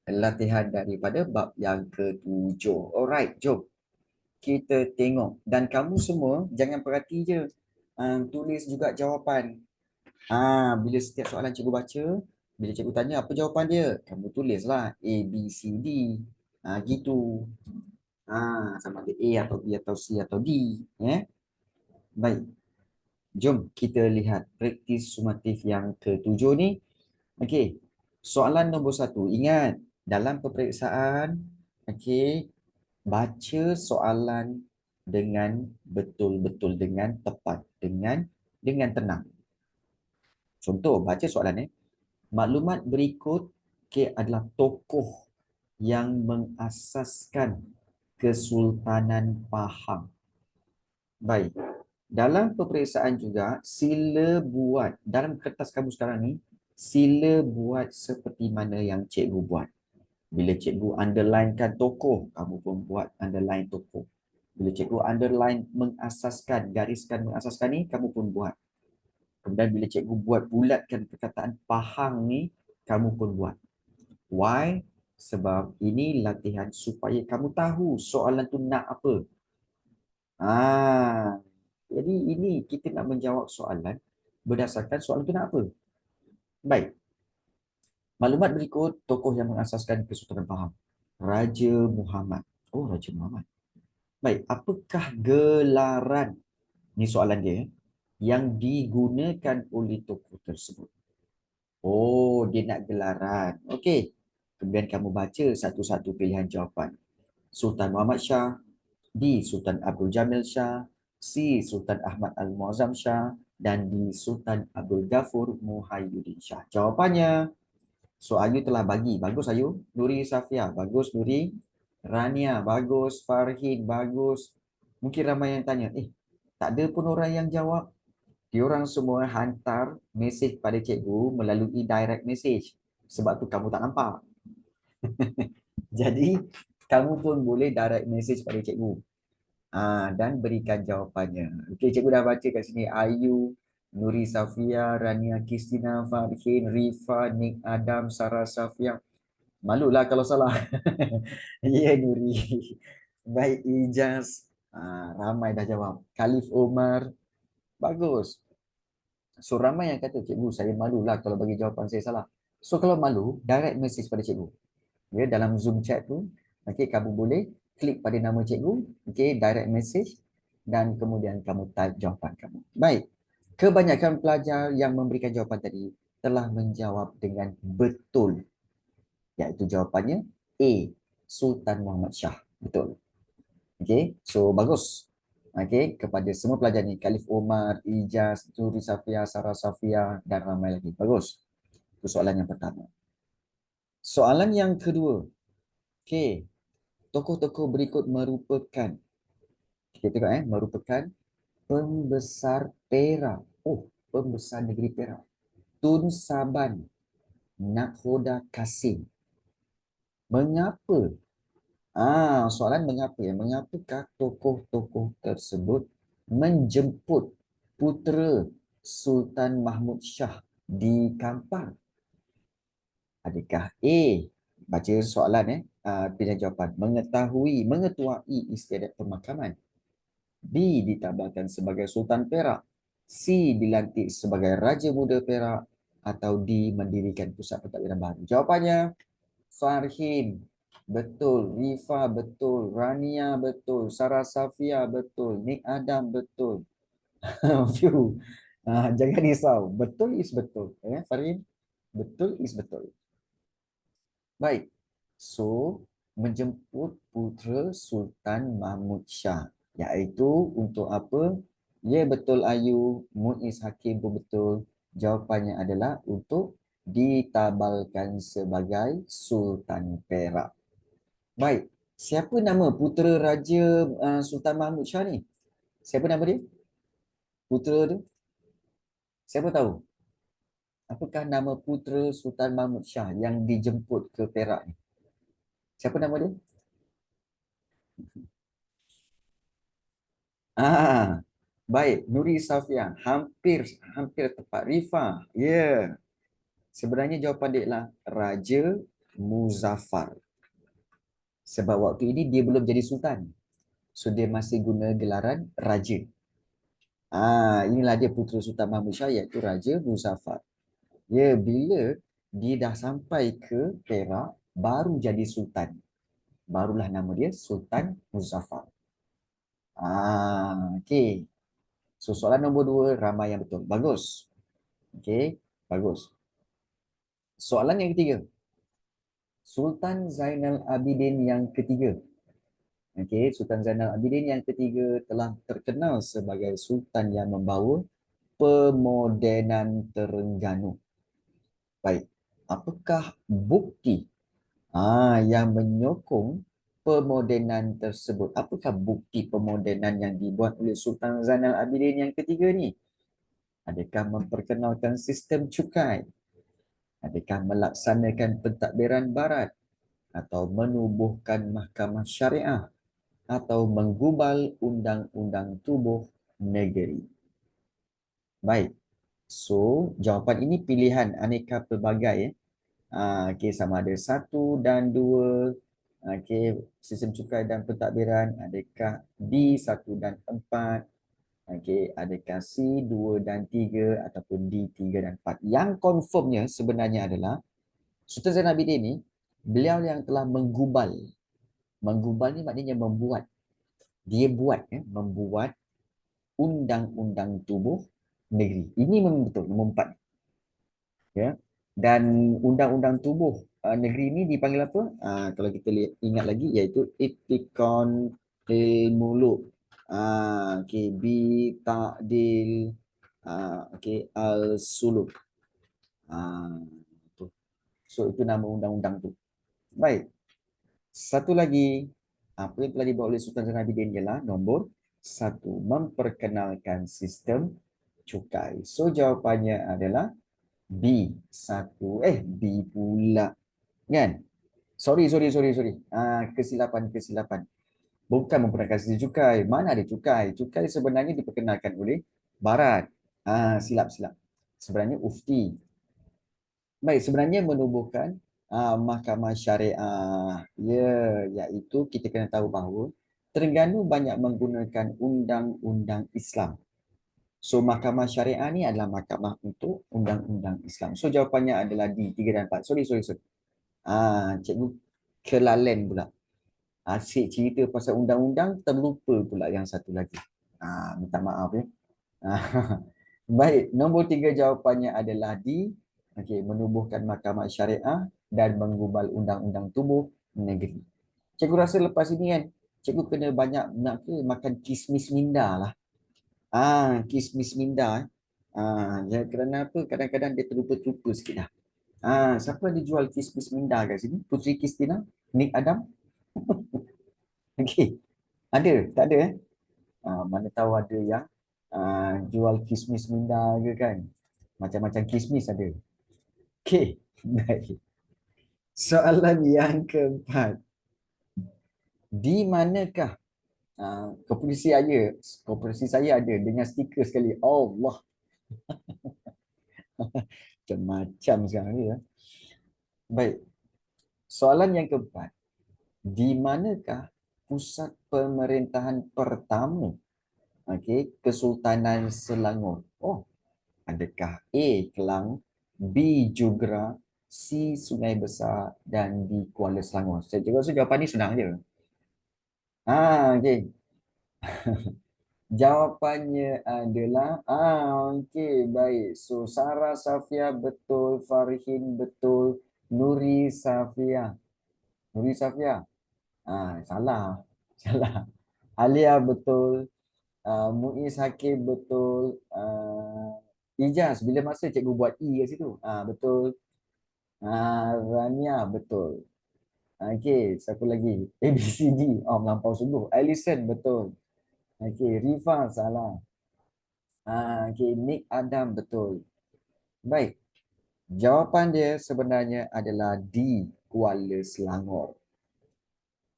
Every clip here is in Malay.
latihan daripada bab yang ke-7. Alright, jom kita tengok. Dan kamu semua jangan perhati je. Tulis juga jawapan. Bila setiap soalan cikgu baca, bila cikgu tanya apa jawapan dia, kamu tulislah A, B, C, D. Gitu. Sama ada A atau B atau C atau D. Baik. Jom kita lihat praktis sumatif yang ke-7 ni. Okey. Soalan nombor 1. Ingat, dalam peperiksaan, okey, baca soalan dengan betul-betul, dengan tepat, dengan tenang. Contoh, baca soalan ni. Maklumat berikut adalah tokoh yang mengasaskan Kesultanan Pahang. Baik. Dalam peperiksaan juga, sila buat, dalam kertas kamu sekarang ni, sila buat seperti mana yang cikgu buat. Bila cikgu underlinekan tokoh, kamu pun buat underline tokoh. Bila cikgu underline mengasaskan, gariskan mengasaskan ni, kamu pun buat. Kemudian bila cikgu buat bulatkan perkataan Pahang ni, kamu pun buat. Why? Sebab ini latihan supaya kamu tahu soalan tu nak apa. Jadi ini kita nak menjawab soalan berdasarkan soalan tu nak apa. Baik. Maklumat berikut tokoh yang mengasaskan Kesultanan Pahang. Raja Muhammad. Oh, Raja Muhammad. Baik, apakah gelaran, ni soalan dia, yang digunakan oleh tokoh tersebut? Oh, dia nak gelaran. Okey. Kemudian kamu baca satu-satu pilihan jawapan. Sultan Muhammad Shah, D. Sultan Abdul Jamil Shah, C. Sultan Ahmad Al-Muazzam Shah, dan D. Sultan Abdul Ghafur Muhyiddin Shah. Jawapannya, so Ayu telah bagi. Bagus Ayu. Nuri Safia, bagus Nuri. Rania, bagus. Farhin, bagus. Mungkin ramai yang tanya, tak ada pun orang yang jawab. Diorang semua hantar mesej pada cikgu melalui direct message. Sebab tu kamu tak nampak. Jadi, kamu pun boleh direct message pada cikgu. Dan berikan jawapannya. Okey, cikgu dah baca kat sini. Ayu, Nuri Safia, Rania Kristina, Farhin, Rifa, Nik Adam, Sarah Safia. Malulah kalau salah. Ya, Nuri. Baik, Ijaz. Ramai dah jawab. Khalif Omar. Bagus. So, ramai yang kata, cikgu, saya malulah kalau bagi jawapan saya salah. So, kalau malu, direct message pada cikgu. Ya, dalam Zoom chat tu, okay, kamu boleh klik pada nama cikgu, okay, direct message, dan kemudian kamu type jawapan kamu. Baik, kebanyakan pelajar yang memberikan jawapan tadi telah menjawab dengan betul. Iaitu jawapannya A, Sultan Muhammad Shah. Betul. Okay, so bagus. Okay, kepada semua pelajar ni, Khalif Omar, Ijaz, Nuri Safia, Sarah Safia, dan ramai lagi. Bagus. Itu soalan yang pertama. Soalan yang kedua. Okay, tokoh-tokoh berikut merupakan, kita tengok merupakan pembesar Perak. Oh, pembesar negeri Perak. Tun Saban, Nakhoda Kasim. Mengapa? Soalan mengapa ya? Mengapakah tokoh-tokoh tersebut menjemput putera Sultan Mahmud Shah di Kampar? Adakah A, baca soalan pilihan jawapan, mengetuai istiadat pemakaman. B, ditabalkan sebagai Sultan Perak. C, dilantik sebagai Raja Muda Perak. Atau D, mendirikan pusat pentadbiran baru. Jawapannya, Farhin, betul. Rifa, betul. Rania, betul. Sarah Safia, betul. Nik Adam, betul. Jangan risau. Betul is betul. Farhin, betul is betul. Baik. So, menjemput putera Sultan Mahmud Shah. Iaitu untuk apa? Ya, betul Ayu. Muiz Hakim pun betul. Jawapannya adalah untuk ditabalkan sebagai Sultan Perak. Baik. Siapa nama putera Raja Sultan Mahmud Shah ni? Siapa nama dia? Putera tu? Siapa tahu? Apakah nama putera Sultan Mahmud Shah yang dijemput ke Perak ni? Siapa nama dia? Baik, Nuri Safia, hampir tepat. Rifa, ya. Sebenarnya jawapan dia adalah Raja Muzaffar. Sebab waktu ini dia belum jadi sultan. So dia masih guna gelaran raja. Inilah dia putera Sultan Mahmud Shah iaitu Raja Muzaffar. Ya, bila dia dah sampai ke Perak, baru jadi sultan. Barulah nama dia Sultan Muzaffar. Okey. So soalan nombor 2 ramai yang betul. Bagus. Okey, bagus. Soalan yang ketiga. Sultan Zainal Abidin yang ketiga. Okey, Sultan Zainal Abidin yang ketiga telah terkenal sebagai sultan yang membawa pemodenan Terengganu. Baik, apakah bukti yang menyokong pemodenan tersebut? Apakah bukti pemodenan yang dibuat oleh Sultan Zainal Abidin yang ketiga ni? Adakah memperkenalkan sistem cukai? Adakah melaksanakan pentadbiran barat? Atau menubuhkan mahkamah syariah? Atau menggubal undang-undang tubuh negeri? Baik. So, jawapan ini pilihan aneka pelbagai. Okey, sama ada 1 dan 2. Okey, sistem cukai dan pentadbiran. Adakah B 1 dan 4? Okey, adakah C 2 dan 3 ataupun D 3 dan 4? Yang confirmnya sebenarnya adalah Sultan Zainal Abidin ni, beliau yang telah menggubal. Menggubal ni maknanya membuat. Dia buat, membuat undang-undang tubuh negeri. Ini memang betul, nombor 4. Ya. Dan undang-undang tubuh negeri ini dipanggil apa? Kalau kita ingat lagi, iaitu Itikon Muluk. Okey, Bi Ta'dil okey, Al-Suluk. So itu nama undang-undang tu. Baik. Satu lagi, apa yang telah dibawa oleh Sultan Zainal Abidin ialah nombor 1, memperkenalkan sistem cukai. So jawapannya adalah B. B pula. Kan? Sorry. Kesilapan. Bukan memperkenalkan sistem cukai. Mana ada cukai? Cukai sebenarnya diperkenalkan oleh Barat. Silap. Sebenarnya Ufti. Baik, sebenarnya menubuhkan mahkamah syariah. Ya, iaitu kita kena tahu bahawa Terengganu banyak menggunakan undang-undang Islam. So, mahkamah syariah ni adalah mahkamah untuk undang-undang Islam. So, jawapannya adalah D, 3 dan 4. Sorry. Cikgu kelalen pula. Asyik cerita pasal undang-undang, terlupa pula yang satu lagi. Minta maaf ya. Baik, nombor 3 jawapannya adalah D. Okey, menubuhkan mahkamah syariah dan menggubal undang-undang tubuh negeri. Cikgu rasa lepas ini kan, cikgu kena banyak makan kismis minda lah. Kismis minda. Ya, kerana apa? Kadang-kadang dia terlupa-terlupa sikit dah. Siapa ada jual kismis minda kat sini? Putri Kristina? Nick Adam? Okey. Ada? Tak ada mana tahu ada yang jual kismis minda ke kan? Macam-macam kismis ada. Okey. Baik. Soalan yang keempat. Di manakah koperasi saya ada dengan stiker sekali. Allah. Macam-macam sekarang ni ya. Baik. Soalan yang keempat. Di manakah pusat pemerintahan pertama Kesultanan Selangor? Adakah A. Kelang, B. Jugra, C. Sungai Besar dan D. Kuala Selangor? Saya rasa jawapan ni senang je. Okey. Jawapannya adalah okey, baik. So Sarah Safia betul, Farhin betul, Nuri Safia. Salah. Salah. Alia betul, Muiz Hakim betul, Ijaz bila masa cikgu buat E kat situ. Betul. Rania betul. Okey, siapa lagi? ABCD. Melampau sungguh. Alison betul. Okey, Rifa salah. Okey, Nick Adam betul. Baik. Jawapan dia sebenarnya adalah D. Kuala Selangor.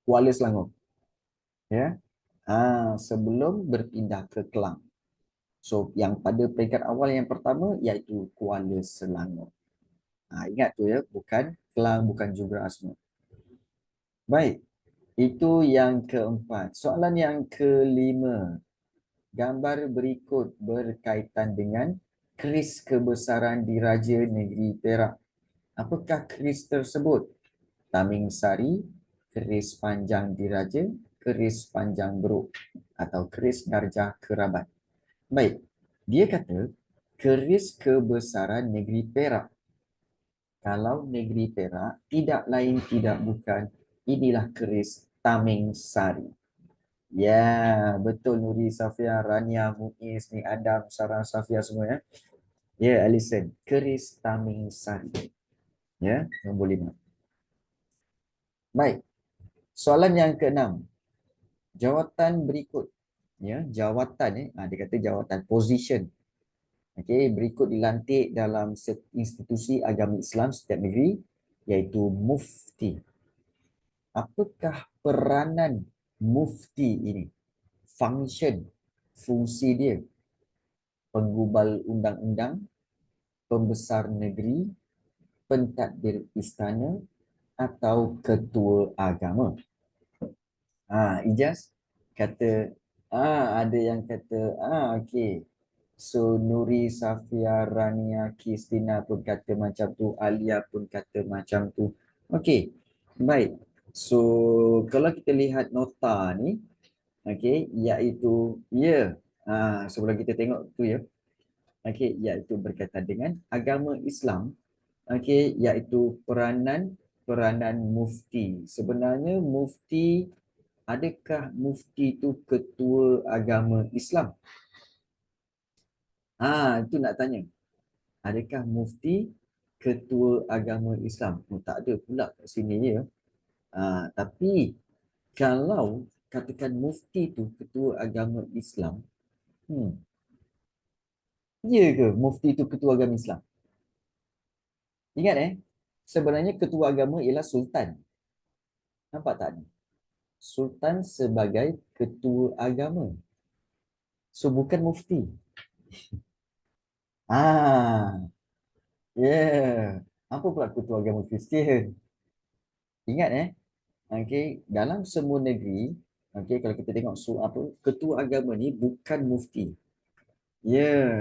Kuala Selangor. Ya. Sebelum berpindah ke Kelang. So, yang pada peringkat awal yang pertama iaitu Kuala Selangor. Ingat tu ya, bukan kelang, bukan juga asma. Baik, itu yang keempat. Soalan yang kelima. Gambar berikut berkaitan dengan keris kebesaran Diraja Negeri Perak. Apakah keris tersebut? Taming Sari, keris panjang Diraja, keris panjang Beruk atau keris darjah kerabat. Baik, dia kata keris kebesaran Negeri Perak. Kalau Negeri Perak, tidak lain tidak bukan, inilah keris Taming Sari. Ya, betul Nuri, Safia, Rania, Muiz, ni Adam, Sarah, Safia semua ya. Ya, Alison, keris Taming Sari. Ya, nombor 5. Baik, soalan yang keenam. Jawatan berikut. Ya, jawatan dia kata jawatan position. Okey, berikut dilantik dalam institusi agama Islam setiap negeri iaitu mufti. Apakah peranan mufti ini? Function, fungsi dia. Penggubal undang-undang, pembesar negeri, pentadbir istana atau ketua agama. Ijaz kata ada yang kata okey. So Nuri, Safia, Rania, Kristina pun kata macam tu, Alia pun kata macam tu. Okey. Baik. So kalau kita lihat nota ni, okey, iaitu sebelum kita tengok tu ya. Okey, iaitu berkaitan dengan agama Islam. Okey, iaitu peranan mufti. Sebenarnya mufti, adakah mufti itu ketua agama Islam? Itu nak tanya. Adakah mufti ketua agama Islam? Tak ada pula kat sini ya. Tapi kalau katakan mufti itu ketua agama Islam, ya ke mufti itu ketua agama Islam? Ingat sebenarnya ketua agama ialah sultan. Nampak tak ni? Sultan sebagai ketua agama. So bukan mufti. Apa pula ketua agama Kristian? Ingat okey, dalam semua negeri, okey, kalau kita tengok ketua agama ni bukan mufti.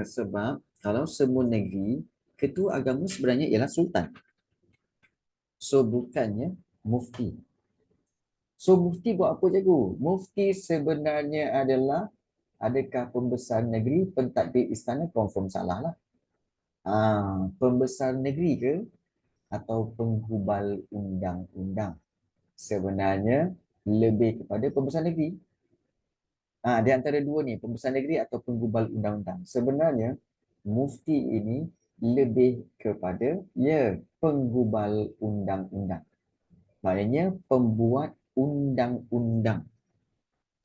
Sebab kalau semua negeri, ketua agama sebenarnya ialah sultan. So bukannya mufti. So mufti buat apa cikgu? Mufti sebenarnya adalah adakah pembesar negeri, pentadbir istana? Confirm salah lah. Pembesar negeri ke atau penghubal undang-undang? Sebenarnya lebih kepada pembesar negeri. Di antara dua ni, pembesar negeri atau penghubal undang-undang. Sebenarnya mufti ini lebih kepada penghubal undang-undang. Maknanya pembuat undang-undang.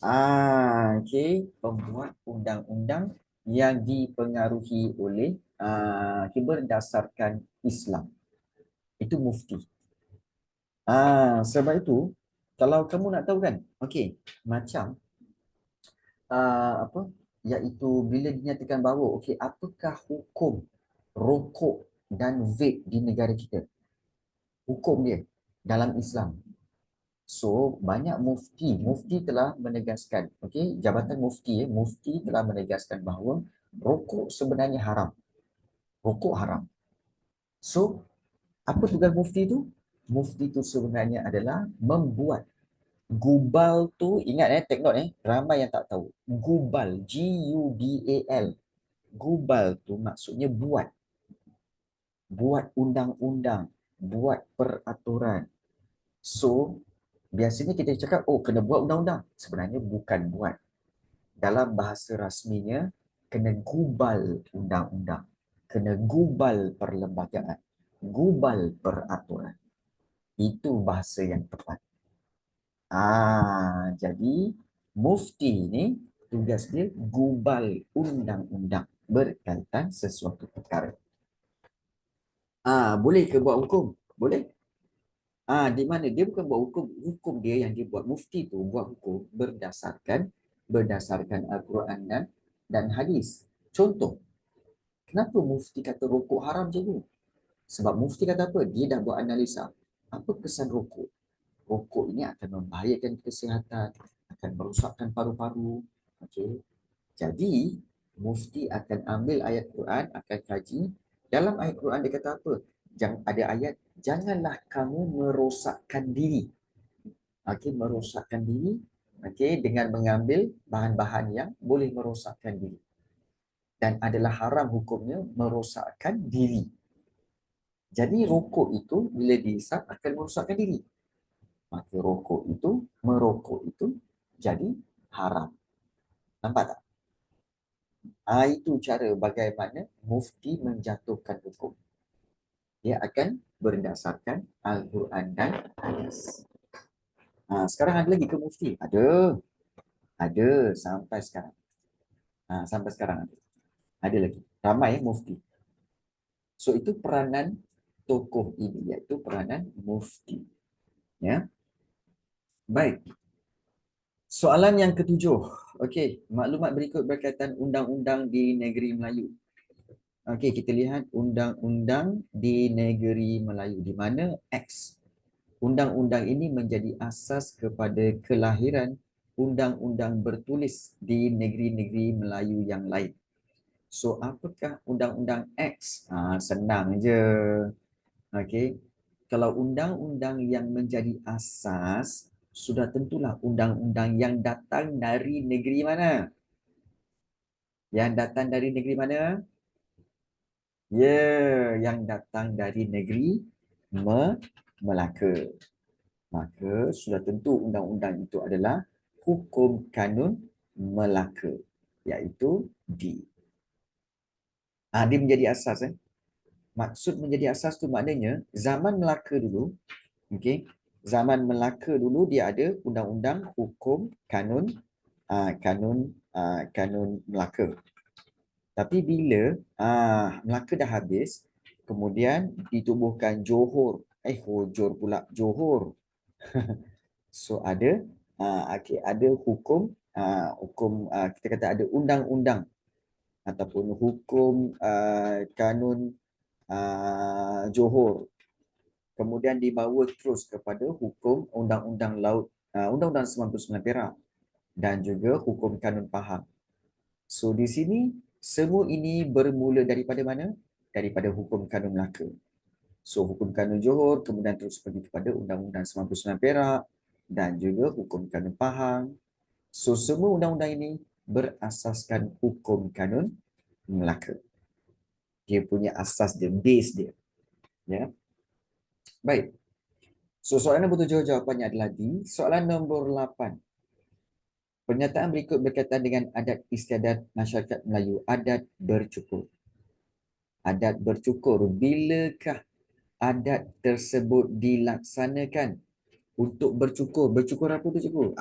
Okey, pembuat undang-undang yang dipengaruhi oleh berdasarkan Islam. Itu mufti. Sebab itu kalau kamu nak tahu kan, okey, macam iaitu bila dinyatakan bahawa okey, apakah hukum rokok dan vape di negara kita? Hukum dia dalam Islam. So banyak mufti telah menegaskan, okey, jabatan mufti telah menegaskan bahawa rokok sebenarnya haram. Rokok haram. So apa tugas mufti tu? Mufti tu sebenarnya adalah membuat gubal tu. Ingat take note ramai yang tak tahu. Gubal, Gubal. Gubal tu maksudnya buat undang-undang, buat peraturan. So biasanya kita cakap kena buat undang-undang. Sebenarnya bukan buat. Dalam bahasa rasminya kena gubal undang-undang, kena gubal perlembagaan, gubal peraturan. Itu bahasa yang tepat. Jadi mufti ni tugas dia gubal undang-undang berkaitan sesuatu perkara. Boleh ke buat hukum? Boleh. Di mana dia bukan buat hukum dia yang dia buat. Mufti tu buat hukum berdasarkan Al-Quran dan hadis. Contoh, kenapa mufti kata rokok haram cikgu? Sebab Mufti kata apa? Dia dah buat analisa. Apa kesan rokok? Rokok ini akan membahayakan kesihatan, akan merosakkan paru-paru. Okey. Jadi, Mufti akan ambil ayat Quran, akan kaji. Dalam ayat Quran dia kata apa? Ada ayat, janganlah kamu merosakkan diri. Okey, merosakkan diri, okey, dengan mengambil bahan-bahan yang boleh merosakkan diri. Dan adalah haram hukumnya merosakkan diri. Jadi rokok itu bila dihisap akan merosakkan diri. Maka merokok itu jadi haram. Nampak tak? Itu cara bagaimana Mufti menjatuhkan hukum. Dia akan berdasarkan Al-Quran dan Hadis. Sekarang ada lagi ke Mufti? Ada sampai sekarang. Sampai sekarang ada. Ada lagi. Ramai Mufti. So itu peranan tokoh ini, iaitu peranan Mufti. Ya. Baik. Soalan yang ketujuh. Okey, maklumat berikut berkaitan undang-undang di negeri Melayu. Okey, kita lihat undang-undang di negeri Melayu di mana X. Undang-undang ini menjadi asas kepada kelahiran undang-undang bertulis di negeri-negeri Melayu yang lain. So, apakah undang-undang X? Senang je. Okey. Kalau undang-undang yang menjadi asas, sudah tentulah undang-undang yang datang dari negeri mana? Yang datang dari negeri mana? Yang datang dari negeri Melaka. Maka sudah tentu undang-undang itu adalah hukum kanun Melaka, iaitu D. Dia menjadi asas. Maksud menjadi asas tu maknanya zaman Melaka dulu, okey, zaman Melaka dulu dia ada undang-undang hukum kanun kanun Melaka. Tapi bila Melaka dah habis, kemudian ditubuhkan Johor. Johor. So ada hukum kita kata ada undang-undang ataupun hukum kanun Johor. Kemudian dibawa terus kepada hukum undang-undang laut, undang-undang 99 Perak dan juga hukum kanun Pahang. So di sini semua ini bermula daripada mana? Daripada hukum kanun Melaka. So hukum kanun Johor kemudian terus pergi kepada undang-undang 99 Perak dan juga hukum kanun Pahang. So semua undang-undang ini berasaskan hukum kanun Melaka. Dia punya asas dia, base dia. Ya. Baik. So soalan nombor 7 jawapannya adalah D. Soalan nombor 8. Pernyataan berikut berkaitan dengan adat istiadat masyarakat Melayu. Adat bercukur. Adat bercukur. Bilakah adat tersebut dilaksanakan? Untuk bercukur. Bercukur apa tu cukur?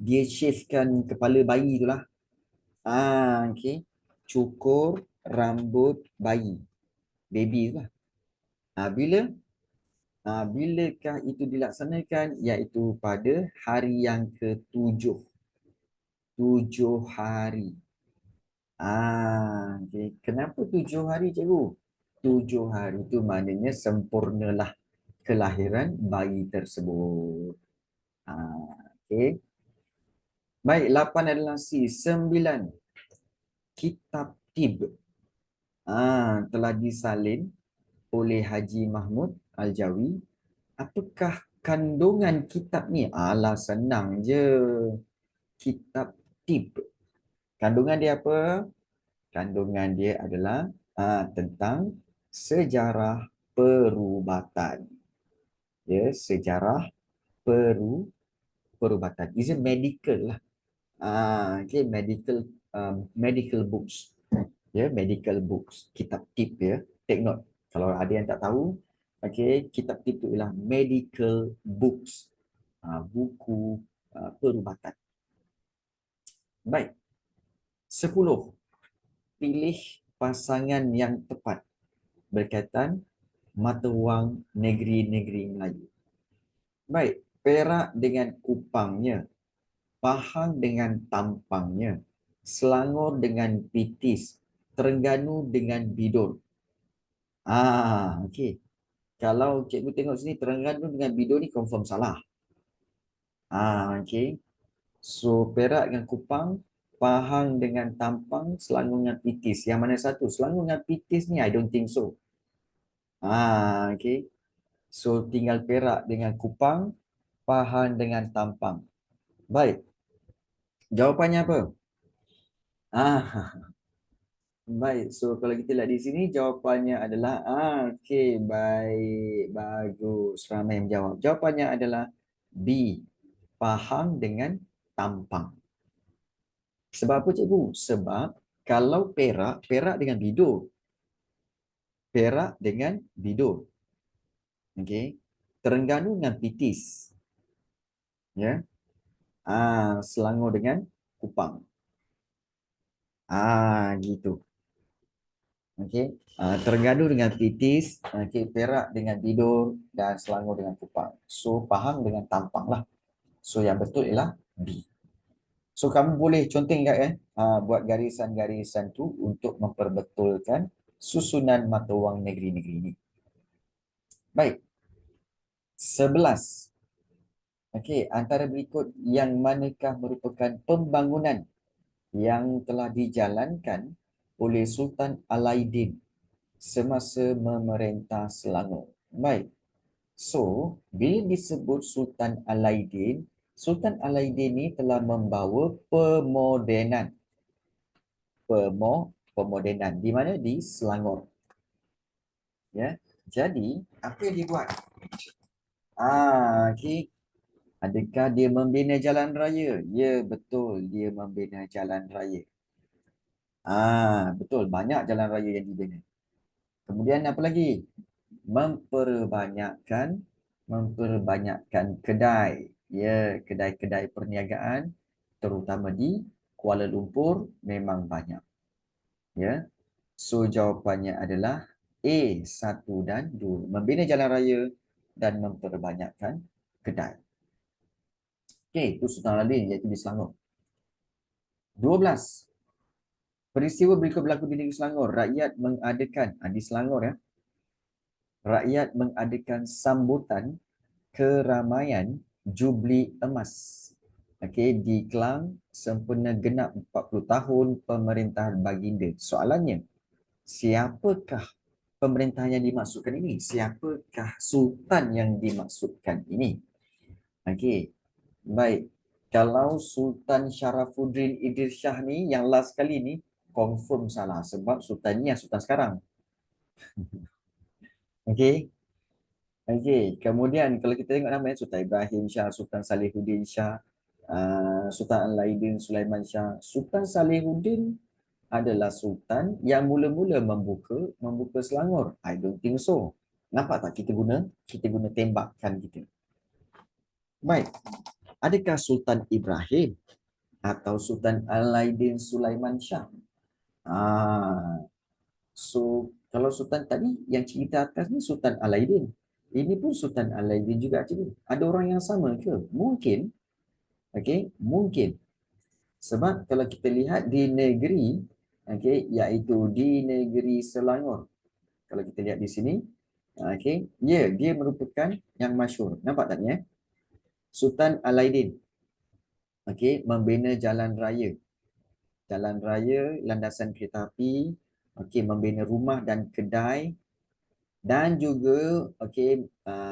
Dia shavekan kepala bayi itulah. Okey. Cukur rambut bayi. Baby itulah. Bilakah itu dilaksanakan? Iaitu pada hari yang ke-7. 7 hari. Okay. Kenapa 7 hari, cikgu? 7 hari itu maknanya sempurnalah kelahiran bayi tersebut. Okay. Baik, 8 adalah C. 9. Kitab Tib telah disalin oleh Haji Mahmud Al-Jawi. Apakah kandungan kitab ni? Senang je. Kitab Tib. Kandungan dia apa? Kandungan dia adalah tentang sejarah perubatan. Ya, sejarah perubatan. Is a medical lah. Okay, medical books. Ya, medical books. Kitab tip ya. Take note. Kalau ada yang tak tahu, okay, kitab tip itu ialah medical books. Buku perubatan. Baik. 10. Pilih pasangan yang tepat berkaitan mata wang negeri-negeri Melayu. Baik, Perak dengan Kupangnya, Pahang dengan Tampangnya, Selangor dengan Pitis, Terengganu dengan Bidor. Okey. Kalau cikgu tengok sini Terengganu dengan Bidor ni confirm salah. Okey. So, Perak dengan Kupang, Pahang dengan Tampang, Selangor dengan Pitis. Yang mana satu? Selangor dengan Pitis ni I don't think so. Okey. So, tinggal Perak dengan Kupang, Pahang dengan Tampang. Baik. Jawapannya apa? Ah, baik. So, kalau kita lihat di sini, jawapannya adalah, okey, baik, bagus. Ramai yang jawab. Jawapannya adalah B, Pahang dengan Tampang. Sebab apa, cikgu? Sebab kalau Perak, Perak dengan Bidor. Perak dengan Bidor. Okey. Terengganu dengan Pitis. Ya. Selangor dengan Kupang. Gitu. Okey. Terengganu dengan Pitis, okey, Perak dengan Bidor dan Selangor dengan Kupang. So Pahang dengan Tampang lah. So yang betul ialah B. So kamu boleh conteng tak buat garisan-garisan tu untuk memperbetulkan susunan mata wang negeri-negeri ini. Baik. 11. Okey, antara berikut yang manakah merupakan pembangunan yang telah dijalankan oleh Sultan Alaidin semasa memerintah Selangor? Baik. So, bila disebut Sultan Alaidin, Sultan Alaidin ni telah membawa pemodenan. Pemodenan. Di mana? Di Selangor. Ya. Jadi, apa yang dia buat? Okey. Adakah dia membina jalan raya? Ya, betul. Dia membina jalan raya. Betul. Banyak jalan raya yang dibina. Kemudian apa lagi? Memperbanyakkan kedai. Ya, kedai-kedai perniagaan terutama di Kuala Lumpur memang banyak. Ya. So jawapannya adalah A, 1 dan 2. Membina jalan raya dan memperbanyakkan kedai. Okey, itu Sultan Aladdin iaitu di Selangor. 12. Peristiwa berikut berlaku di negeri Selangor. Rakyat mengadakan, di Selangor ya, rakyat mengadakan sambutan keramaian Jubli Emas. Okey, di Kelang sempena genap 40 tahun pemerintahan Baginda. Soalannya, siapakah pemerintahan yang dimaksudkan ini? Siapakah sultan yang dimaksudkan ini? Okey. Baik. Kalau Sultan Syarafuddin Idris Shah ni yang last kali ni confirm salah sebab sultan ni yang sultan sekarang. Okey. Okey, kemudian kalau kita tengok namanya Sultan Ibrahim Shah, Sultan Salihuddin Shah, Sultan Al-Aidin Sulaiman Shah. Sultan Salihuddin adalah sultan yang mula-mula membuka Selangor. I don't think so. Nampak tak kita guna tembakan kita. Baik. Adakah Sultan Ibrahim atau Sultan Al-Aidin Sulaiman Shah? So kalau sultan tadi yang cerita atas ni Sultan Al-Aidin. Ini pun Sultan Al-Aidin juga cikgu. Ada orang yang sama ke? Mungkin. Okey, mungkin. Sebab kalau kita lihat di negeri, okey, iaitu di negeri Selangor. Kalau kita lihat di sini, okey, ya, dia merupakan yang masyhur. Nampak tak ni Sultan Al-Aidin. Okey, membina jalan raya. Jalan raya, landasan kereta api, okey, membina rumah dan kedai. Dan juga okey,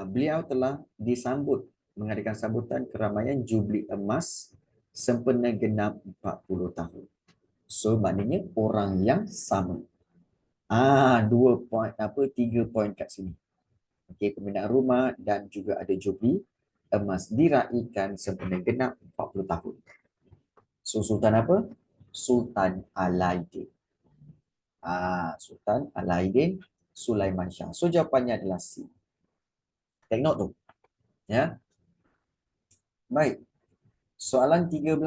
beliau telah disambut mengadakan sambutan keramaian Jubli Emas sempena genap 40 tahun. So maknanya orang yang sama. 3 poin kat sini. Okey, pembinaan rumah dan juga ada Jubli Emas diraikan sempena genap 40 tahun. So Sultan apa? Sultan Alaidin. Sultan Alaidin Sulaiman Shah. So jawapannya adalah C. Take note tu. Ya. Baik. Soalan 13.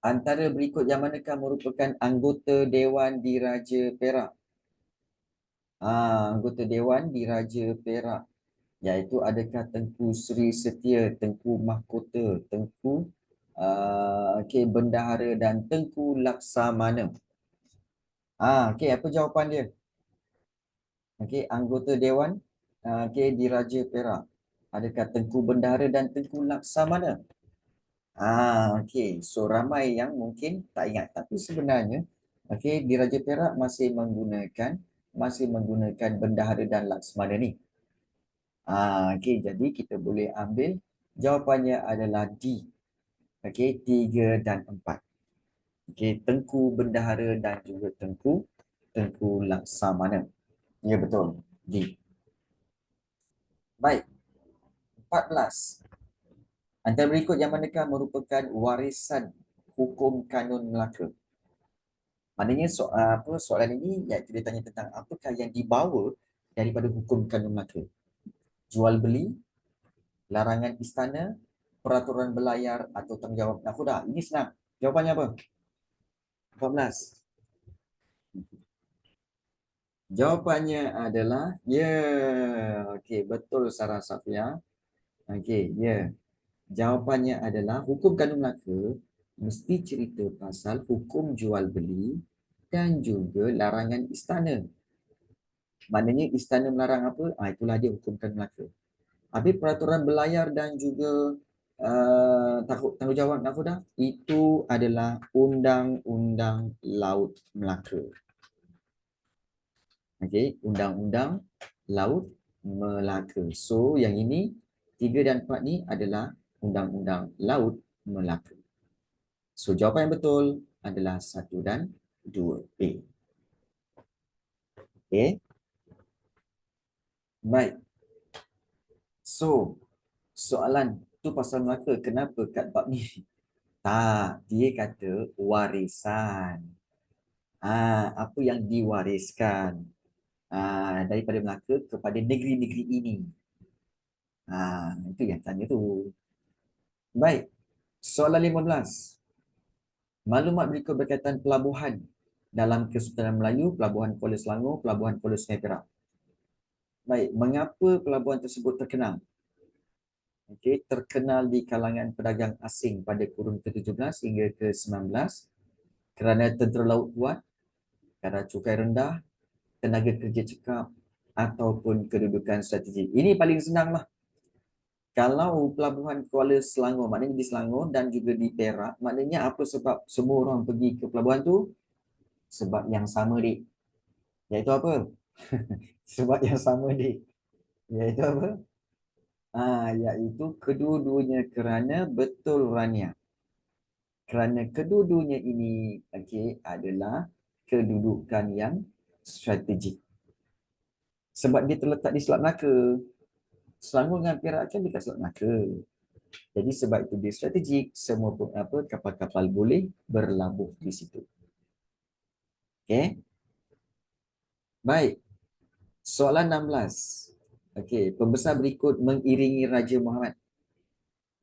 Antara berikut yang manakah merupakan anggota Dewan Diraja Perak? Anggota Dewan Diraja Perak. Iaitu adakah Tengku Sri Setia, Tengku Mahkota, Tengku Bendahara dan Tengku Laksamana? Okey, apa jawapan dia? Okey, anggota Dewan okey, di Raja Perak. Adakah Tengku Bendahara dan Tengku Laksamana? Okey. So ramai yang mungkin tak ingat. Tapi sebenarnya okey, di Raja Perak masih menggunakan Bendahara dan Laksamana ni. Okey, jadi kita boleh ambil jawapannya adalah D. Okey, 3 dan 4. Okey, Tengku Bendahara dan juga Tengku Laksamana. Ya, betul. D. Baik, 14. Antara berikut yang manakah merupakan warisan hukum kanun Melaka? Maknanya soalan ini iaitu dia tanya tentang apakah yang dibawa daripada hukum kanun Melaka? Jual beli, larangan istana, peraturan berlayar atau tanggungjawab nakhoda? Ini senang. Jawapannya apa? 14. Jawapannya adalah ya. Okey, betul Sarah Safia. Okey, ya. Jawapannya adalah hukum kanun Melaka mesti cerita pasal hukum jual beli dan juga larangan istana. Maknanya istana melarang apa? Itulah dia hukum kanun Melaka. Habis peraturan berlayar dan juga tanggungjawab nakhoda itu adalah Undang-Undang Laut Melaka. Okey, Undang-Undang Laut Melaka. So yang ini 3 dan 4 ni adalah Undang-Undang Laut Melaka. So jawapan yang betul adalah 1 dan 2A. Okey. Baik. So soalan tu pasal Melaka, kenapa kat bab ni? Tak, dia kata warisan. Apa yang diwariskan daripada Melaka kepada negeri-negeri ini. Itu yang tanya tu. Baik, soalan 15. Maklumat berikut berkaitan pelabuhan dalam Kesultanan Melayu, Pelabuhan Kuala Selangor, Pelabuhan Kuala Sungai Perak. Baik, mengapa pelabuhan tersebut terkenal? Okey, terkenal di kalangan pedagang asing pada kurun ke-17 hingga ke-19 kerana tentera laut kuat, kadar cukai rendah, tenaga kerja cekap ataupun kedudukan strategik. Ini paling senang lah. Kalau pelabuhan Kuala Selangor, maknanya di Selangor dan juga di Perak, maknanya apa sebab semua orang pergi ke pelabuhan tu? Sebab yang sama, dik. Iaitu apa? Sebab yang sama, dik. Iaitu apa? Iaitu kedua-duanya kerana betul Rania. Kerana kedua-duanya ini adalah kedudukan yang strategik. Sebab dia terletak di Selat Melaka. Selangor dengan Perak kan dekat Selat Melaka. Jadi sebab itu dia strategik, semua kapal-kapal boleh berlabuh di situ. Okey. Baik. Soalan 16. Okey, pembesar berikut mengiringi Raja Muhammad.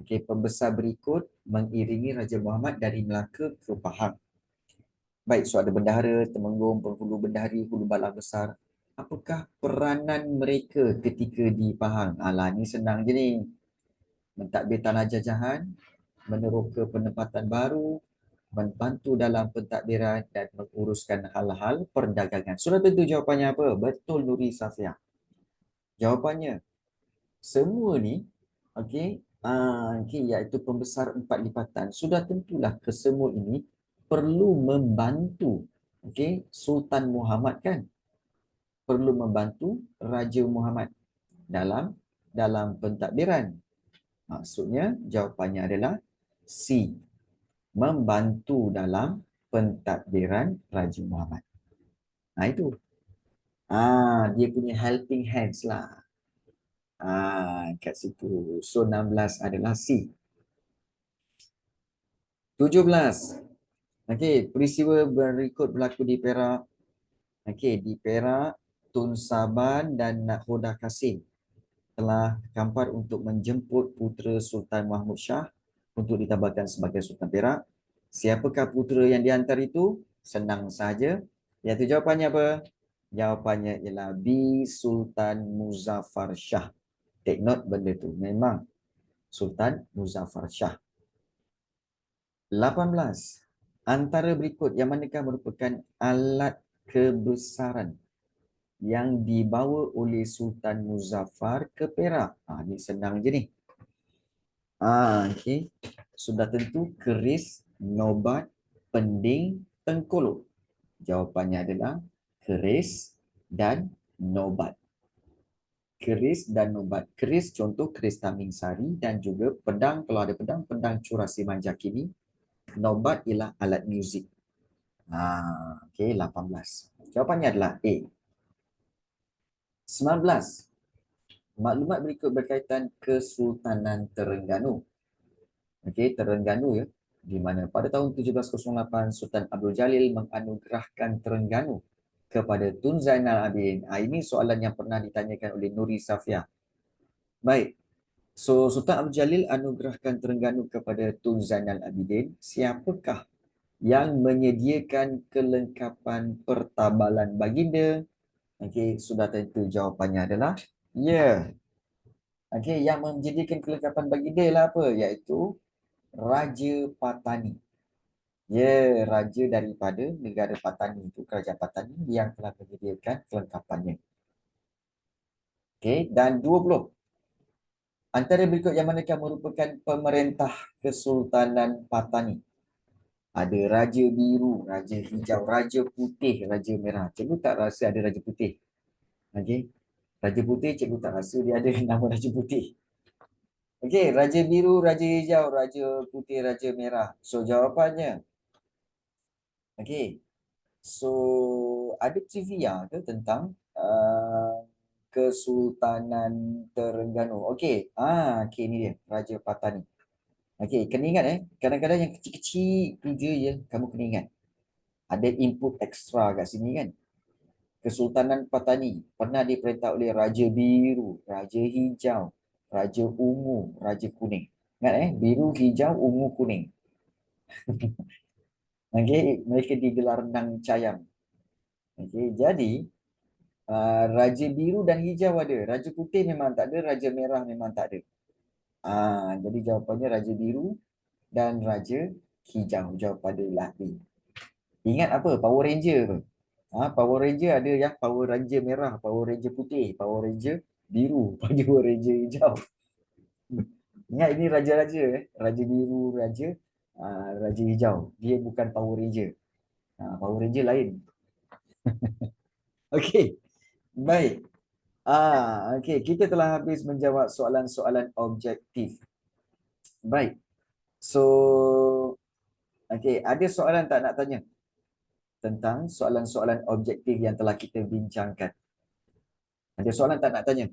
Okey, pembesar berikut mengiringi Raja Muhammad dari Melaka ke Pahang. Baik, so ada bendahara, temenggung, penghulu bendahari, hulu balang besar. Apakah peranan mereka ketika di Pahang? Alah, ni senang je ni. Mentadbir tanah jajahan, meneroka penempatan baru, membantu dalam pentadbiran dan menguruskan hal-hal perdagangan. Sudah tentu jawapannya apa? Betul Nuri Safia. Jawapannya semua ni iaitu pembesar 4 lipatan. Sudah tentulah kesemua ini perlu membantu Sultan Muhammad kan? Perlu membantu Raja Muhammad dalam pentadbiran. Maksudnya jawapannya adalah C. Membantu dalam pentadbiran Raja Muhammad. Itu. Dia punya helping hands lah. Kat situ. So 16 adalah C. 17. Peristiwa berikut berlaku di Perak. Di Perak, Tun Saban dan Nakhoda Kasim telah kampar untuk menjemput putera Sultan Mahmud Shah untuk ditabarkan sebagai Sultan Perak. Siapakah putera yang dihantar itu? Senang saja. Iaitu jawapannya apa? Jawapannya ialah B. Sultan Muzaffar Shah. Take note benda tu. Memang Sultan Muzaffar Shah. 18. Antara berikut yang manakah merupakan alat kebesaran? yang dibawa oleh Sultan Muzaffar ke Perak? Ni senang je ni. Okey. Sudah tentu keris, nobat, pending, tengkolok. Jawapannya adalah keris dan nobat. Keris dan nobat. Keris contoh keris Taming Sari dan juga pedang, kalau ada pedang, pedang Curasi Manjakini. Nobat ialah alat muzik. Okey, 18. Jawapannya adalah A. 19. Maklumat berikut berkaitan Kesultanan Terengganu. Okey, Terengganu ya. Di mana pada tahun 1708 Sultan Abdul Jalil menganugerahkan Terengganu kepada Tun Zainal Abidin. Ini soalan yang pernah ditanyakan oleh Nuri Safia. Baik. So, Sultan Abdul Jalil anugerahkan Terengganu kepada Tun Zainal Abidin. Siapakah yang menyediakan kelengkapan pertabalan baginda? Okey, sudah tentu jawapannya adalah ya. Okey, yang menyediakan kelengkapan baginda ialah apa? Iaitu Raja Patani. Ya, raja daripada negara Patani itu, kerajaan Patani yang telah menyediakan kelengkapannya. Okey, dan 20. Antara berikut yang manakah merupakan pemerintah Kesultanan Patani? Ada Raja Biru, Raja Hijau, Raja Putih, Raja Merah. Cikgu tak rasa ada Raja Putih. Okey. Raja Putih, cikgu tak rasa dia ada nama Raja Putih. Okey, Raja Biru, Raja Hijau, Raja Putih, Raja Merah. So, jawapannya. Okey. So, ada trivia ke tentang Kesultanan Terengganu? Okey. Okey, ni dia. Raja Patani. Okey, kena ingat kadang-kadang yang kecil-kecil tu je ya, kamu kena ingat. Ada input extra kat sini kan. Kesultanan Patani pernah diperintah oleh Raja Biru, Raja Hijau, Raja Ungu, Raja Kuning. Ingat biru, hijau, ungu, kuning. Okey, mereka digelar Nang Cayam. Okey, jadi Raja Biru dan Hijau ada, Raja Putih memang tak ada, Raja Merah memang tak ada. Jadi jawapannya Raja Biru dan Raja Hijau. Jawapan adalah A. Ingat apa? Power Ranger tu. Power Ranger ada yang Power Ranger merah, Power Ranger putih, Power Ranger biru, Power Ranger hijau. Ingat ini raja-raja Raja biru, Raja hijau. Dia bukan Power Ranger. Power Ranger lain. Okey. Baik. Okey, kita telah habis menjawab soalan-soalan objektif. Baik. So, okey, ada soalan tak nak tanya tentang soalan-soalan objektif yang telah kita bincangkan? Ada soalan tak nak tanya?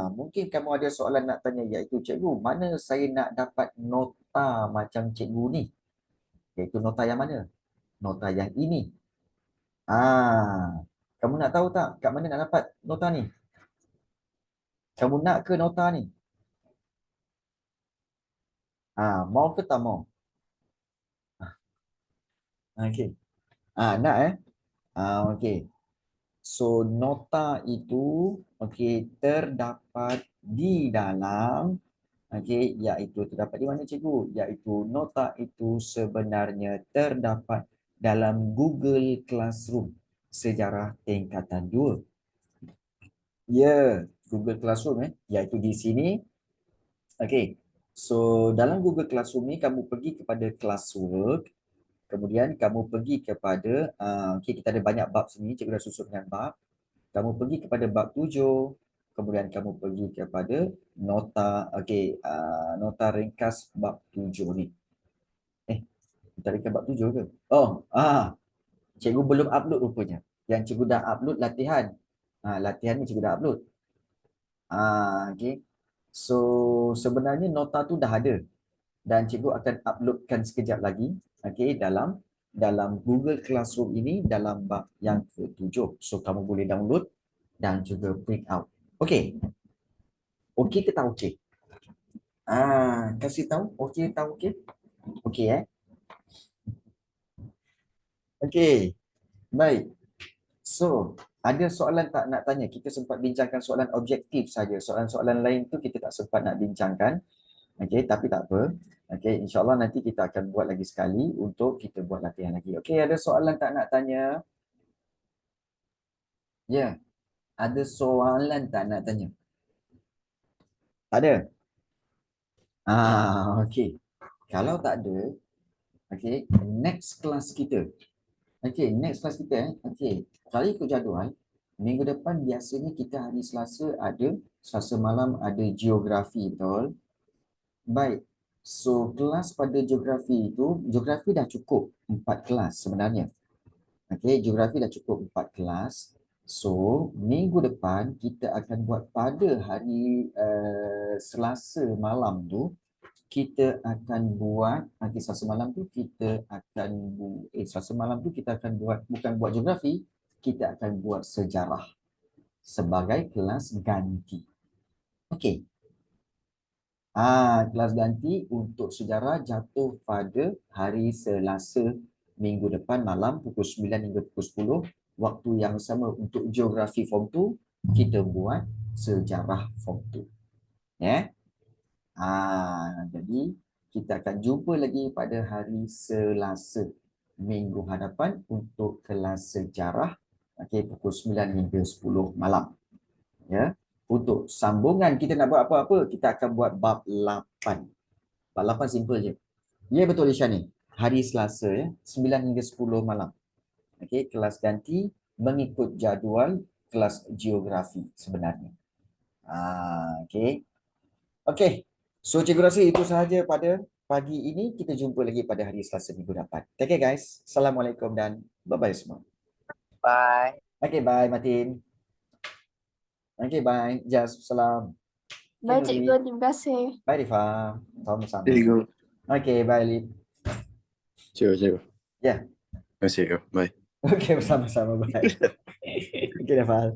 Mungkin kamu ada soalan nak tanya, iaitu cikgu, mana saya nak dapat nota macam cikgu ni? Iaitu nota yang mana? Nota yang ini. Kamu nak tahu tak kat mana nak dapat nota ni? Kamu nak ke nota ni? Mau ke tak mau? Okey. Nak okey. So, nota itu terdapat di dalam iaitu terdapat di mana cikgu? Iaitu nota itu sebenarnya terdapat dalam Google Classroom sejarah tingkatan 2. Ya, Google Classroom iaitu di sini. Okey. So, dalam Google Classroom ni kamu pergi kepada classwork, kemudian kamu pergi kepada kita ada banyak bab sini, cikgu dah susun dengan bab. Kamu pergi kepada bab 7, kemudian kamu pergi kepada nota nota ringkas bab 7 ni. Nota ringkas bab 7 ke? Cikgu belum upload rupanya. Yang cikgu dah upload latihan. Latihan ni cikgu dah upload. Okey. So, sebenarnya nota tu dah ada dan cikgu akan uploadkan sekejap lagi dalam Google Classroom ini dalam bab yang ke-7. So, kamu boleh download dan juga print out. Okey. Okey ke tak okey? Kasih tahu okey tak okey? Okey Okey. Baik. So, ada soalan tak nak tanya? Kita sempat bincangkan soalan objektif saja. Soalan-soalan lain tu kita tak sempat nak bincangkan. Okey, tapi tak apa. Okey, insya-Allah nanti kita akan buat lagi sekali untuk kita buat latihan lagi. Okey, ada soalan tak nak tanya? Ya, ada soalan tak nak tanya? Tak ada? Okey. Kalau tak ada, okey, next kelas kita. Okey, next kelas kita okey. Kalau ikut jadual, minggu depan biasanya kita hari Selasa ada, Selasa malam ada geografi, betul? Baik. So, kelas pada geografi dah cukup 4 kelas sebenarnya. Okey, geografi dah cukup 4 kelas. So, minggu depan kita akan buat pada hari Selasa malam tu, kita akan buat, nanti Selasa malam tu kita akan Selasa malam tu kita akan buat, bukan buat geografi, kita akan buat sejarah sebagai kelas ganti. Okey. Kelas ganti untuk sejarah jatuh pada hari Selasa minggu depan malam pukul 9 hingga pukul 10. Waktu yang sama untuk geografi form 2, kita buat sejarah form 2. Ya. Jadi kita akan jumpa lagi pada hari Selasa minggu hadapan untuk kelas sejarah, okey, pukul 9 hingga 10 malam. Ya. Untuk sambungan kita nak buat apa-apa, kita akan buat bab 8. Bab 8 simple je. Ya, betul Ishan ni. Hari Selasa ya, 9 hingga 10 malam. Okey, kelas ganti mengikut jadual kelas geografi sebenarnya. Okey. Okey. So Cikgu rasa itu sahaja pada pagi ini. Kita jumpa lagi pada hari Selasa minggu depan. Take care guys. Assalamualaikum dan bye-bye semua. Bye. Okey, bye Martin. Okey, bye. Jaz, salam. Okay, Baik Nuri. cikgu, terima kasih. Bye Rifa. Sama-sama. Cikgu. Okey, bye Lip. Cikgu. Ya. Terima kasih cikgu. Bye. Okey, bersama-sama. Bye. Okey, Rifa.